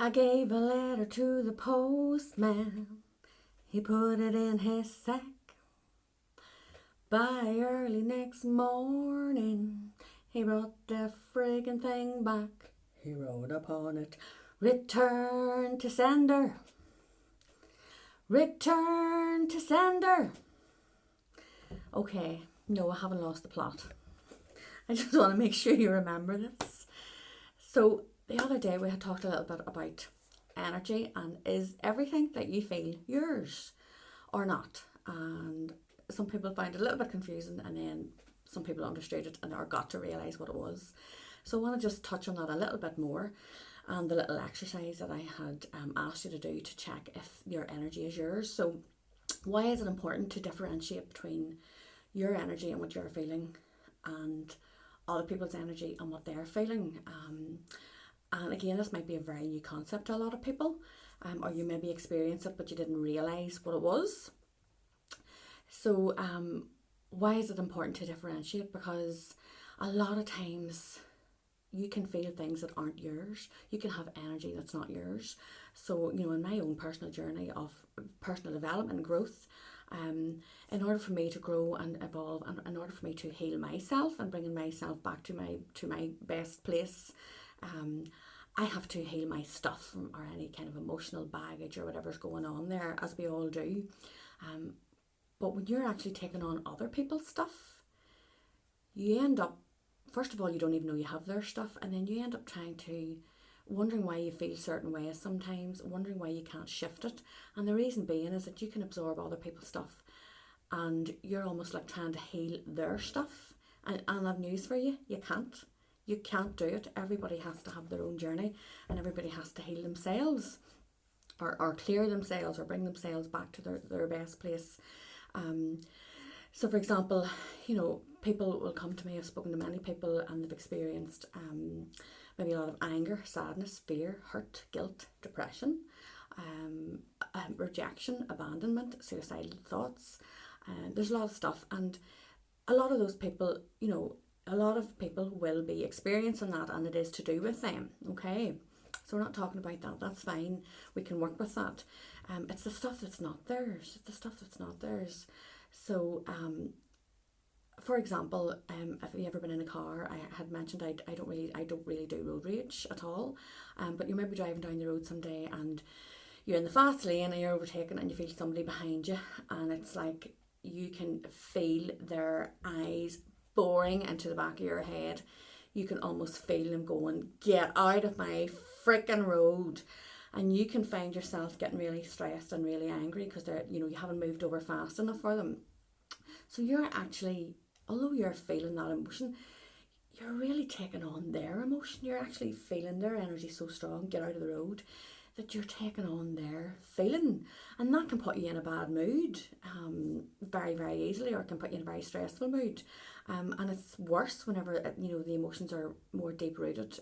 I gave a letter to the postman. He put it in his sack. By early next morning, he brought the friggin' thing back. He wrote upon it, return to sender. Return to sender. Okay, no, I haven't lost the plot. I just want to make sure you remember this. So the other day we had talked a little bit about energy and is everything that you feel yours or not? And some people found it a little bit confusing, and then some people understood it and or got to realise what it was. So I want to just touch on that a little bit more, and the little exercise that I had asked you to do to check if your energy is yours. So why is it important to differentiate between your energy and what you're feeling and other people's energy and what they're feeling? And again, this might be a very new concept to a lot of people, or you maybe experienced it but you didn't realise what it was. So why is it important to differentiate? Because a lot of times you can feel things that aren't yours. You can have energy that's not yours. So, in my own personal journey of personal development and growth, in order for me to grow and evolve, and in order for me to heal myself and bringing myself back to my best place, I have to heal my stuff or any kind of emotional baggage or whatever's going on there, as we all do. But when you're actually taking on other people's stuff, you end up, first of all, you don't even know you have their stuff, and then you end up wondering why you feel certain ways sometimes, wondering why you can't shift it. And the reason being is that you can absorb other people's stuff and you're almost like trying to heal their stuff. And I've news for you, you can't. You can't do it. Everybody has to have their own journey, and everybody has to heal themselves or clear themselves or bring themselves back to their best place. So for example, people will come to me, I've spoken to many people and they've experienced maybe a lot of anger, sadness, fear, hurt, guilt, depression, rejection, abandonment, suicidal thoughts. There's a lot of stuff, and a lot of those people, a lot of people will be experiencing that, and it is to do with them, okay? So we're not talking about that, that's fine, we can work with that. It's the stuff that's not theirs, So, for example, have you ever been in a car? I had mentioned I don't really do road rage at all. But you might be driving down the road someday and you're in the fast lane and you're overtaken and you feel somebody behind you, and it's like you can feel their eyes boring into the back of your head. You can almost feel them going, "Get out of my freaking road." And you can find yourself getting really stressed and really angry because you haven't moved over fast enough for them. So you're actually, although you're feeling that emotion, you're really taking on their emotion. You're actually feeling their energy so strong, get out of the road, that you're taking on their feeling. And that can put you in a bad mood very, very easily, or it can put you in a very stressful mood. And it's worse whenever, the emotions are more deep rooted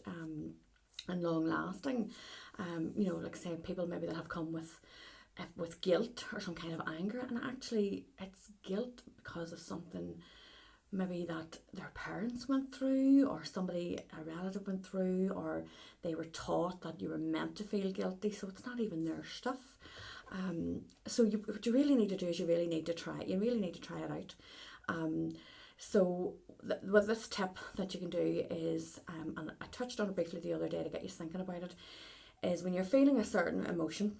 and long lasting. Like say people maybe that have come with guilt or some kind of anger, and actually it's guilt because of something maybe that their parents went through, or a relative went through, or they were taught that you were meant to feel guilty, so it's not even their stuff. So what you really need to do is you really need to try it out. So with this tip that you can do is, and I touched on it briefly the other day to get you thinking about it, is when you're feeling a certain emotion,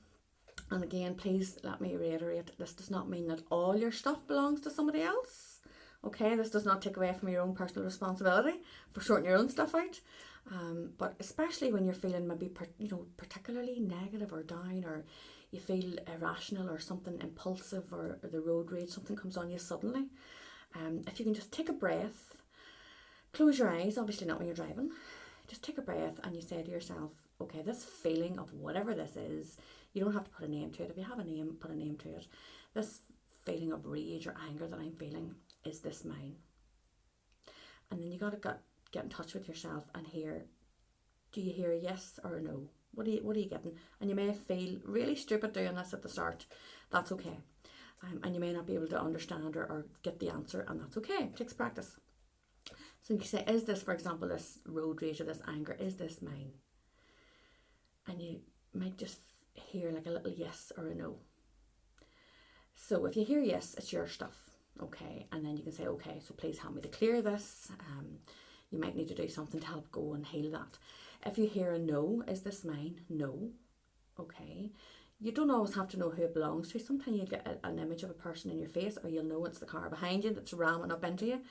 and again, please let me reiterate, this does not mean that all your stuff belongs to somebody else. Okay, this does not take away from your own personal responsibility for sorting your own stuff out. But especially when you're feeling maybe particularly negative or down, or you feel irrational or something impulsive, or the road rage, something comes on you suddenly. If you can just take a breath, close your eyes, obviously not when you're driving, just take a breath and you say to yourself, okay, this feeling of whatever this is, you don't have to put a name to it. If you have a name, put a name to it. This feeling of rage or anger that I'm feeling, is this mine? And then you got to get in touch with yourself and hear, do you hear a yes or a no? What are you getting? And you may feel really stupid doing this at the start. That's okay. And you may not be able to understand or get the answer, and that's okay. It takes practice. So you say, is this, for example, this road rage or this anger, is this mine? And might just hear like a little yes or a no. So if you hear yes, it's your stuff, okay? And then you can say, okay, so please help me to clear this. You might need to do something to help go and heal that. If you hear a no, is this mine? No, okay. You don't always have to know who it belongs to. Sometimes you get an image of a person in your face, or you'll know it's the car behind you that's ramming up into you.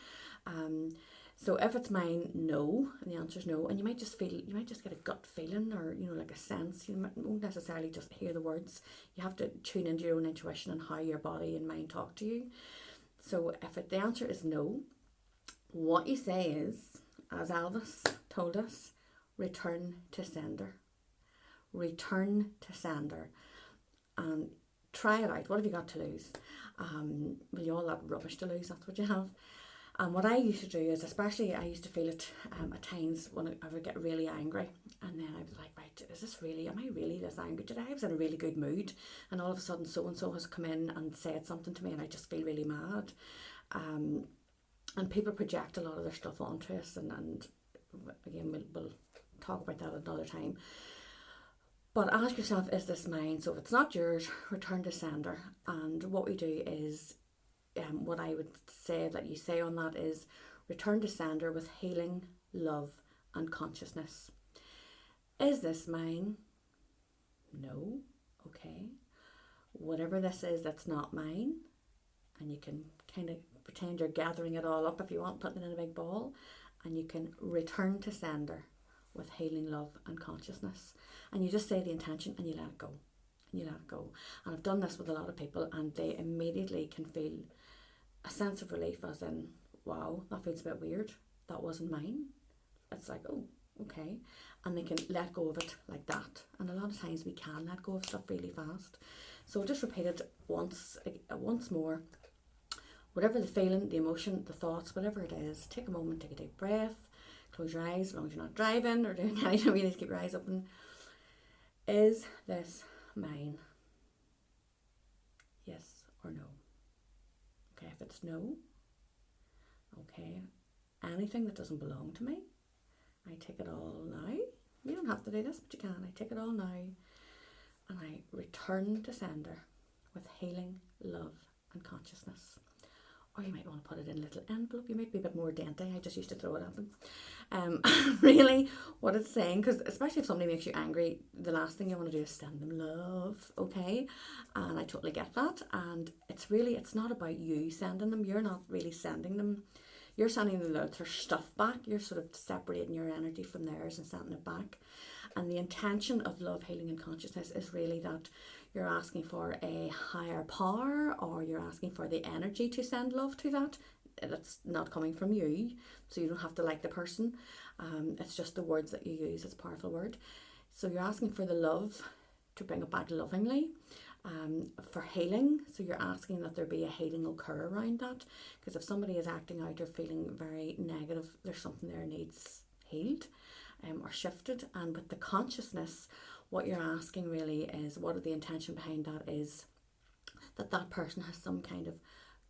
So if it's mine, no, and the answer is no, and you might just get a gut feeling, or like a sense. You won't necessarily just hear the words. You have to tune into your own intuition and how your body and mind talk to you. So if the answer is no, what you say is, as Elvis told us, return to sender. Return to sender. And try it out. What have you got to lose? Well, you all that rubbish to lose, that's what you have. And what I used to do is, especially I used to feel it at times when I would get really angry, and then I was like, right, am I really this angry today? I was in a really good mood, and all of a sudden so-and-so has come in and said something to me, and I just feel really mad. And people project a lot of their stuff onto us, and again, we'll talk about that another time. But ask yourself, is this mine? So if it's not yours, return to sender. And what we do is, what I would say that you say on that is, return to sender with healing, love and consciousness. Is this mine? No. Okay. Whatever this is that's not mine, and you can kind of pretend you're gathering it all up if you want, putting it in a big ball, and you can return to sender with healing, love and consciousness. And you just say the intention and you let it go. And you let it go. And I've done this with a lot of people, and they immediately can feel a sense of relief, as in, wow, that feels a bit weird. That wasn't mine. It's like, oh, okay. And they can let go of it like that. And a lot of times we can let go of stuff really fast. So just repeat it once more. Whatever the feeling, the emotion, the thoughts, whatever it is, take a moment, take a deep breath, close your eyes as long as you're not driving or doing anything. You need to keep your eyes open. Is this mine? Yes or no? Okay, if it's no, okay, anything that doesn't belong to me, I take it all now. You don't have to do this, but you can. I take it all now, and I return to sender with healing, love and consciousness. Or you might want to put it in a little envelope. You might be a bit more dainty. I just used to throw it at them. Really, what it's saying, because especially if somebody makes you angry, the last thing you want to do is send them love, okay? And I totally get that. And it's not about you sending them. You're not really sending them. You're sending them their stuff back. You're sort of separating your energy from theirs and sending it back. And the intention of love, healing and consciousness is really that you're asking for a higher power, or you're asking for the energy to send love to that. It's not coming from you, so you don't have to like the person. It's just the words that you use. It's a powerful word. So you're asking for the love to bring it back lovingly. For healing, so you're asking that there be a healing occur around that, because if somebody is acting out or feeling very negative, there's something there needs healed or shifted. And with the consciousness, what you're asking really is, what the intention behind that is, that person has some kind of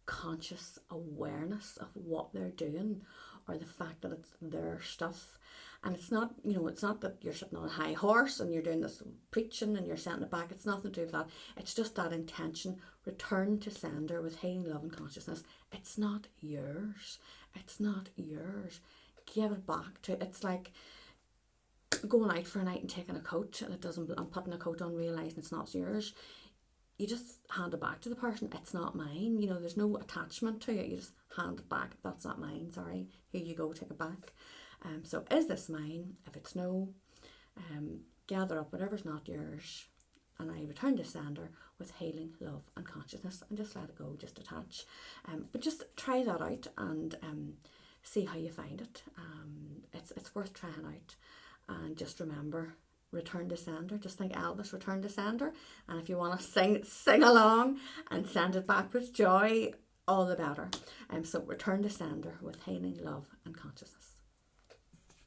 conscious awareness of what they're doing, or the fact that it's their stuff. And it's not, it's not that you're sitting on a high horse and you're doing this preaching and you're sending it back. It's nothing to do with that. It's just that intention. Return to sender with healing, love and consciousness. It's not yours. It's not yours. Give it back to, it's like going out for a night and taking a coat and and putting a coat on, realising it's not yours. You just hand it back to the person. It's not mine. There's no attachment to it. You just hand it back. That's not mine. Sorry. Here you go. Take it back. So is this mine? If it's no, gather up whatever's not yours, and I return to sender with healing, love and consciousness, and just let it go. Just detach. But just try that out and see how you find it. It's worth trying out. And just remember, return to sender. Just think Elvis, return to sender. And if you want to sing along and send it back with joy, all the better. So return to sender with healing, love and consciousness.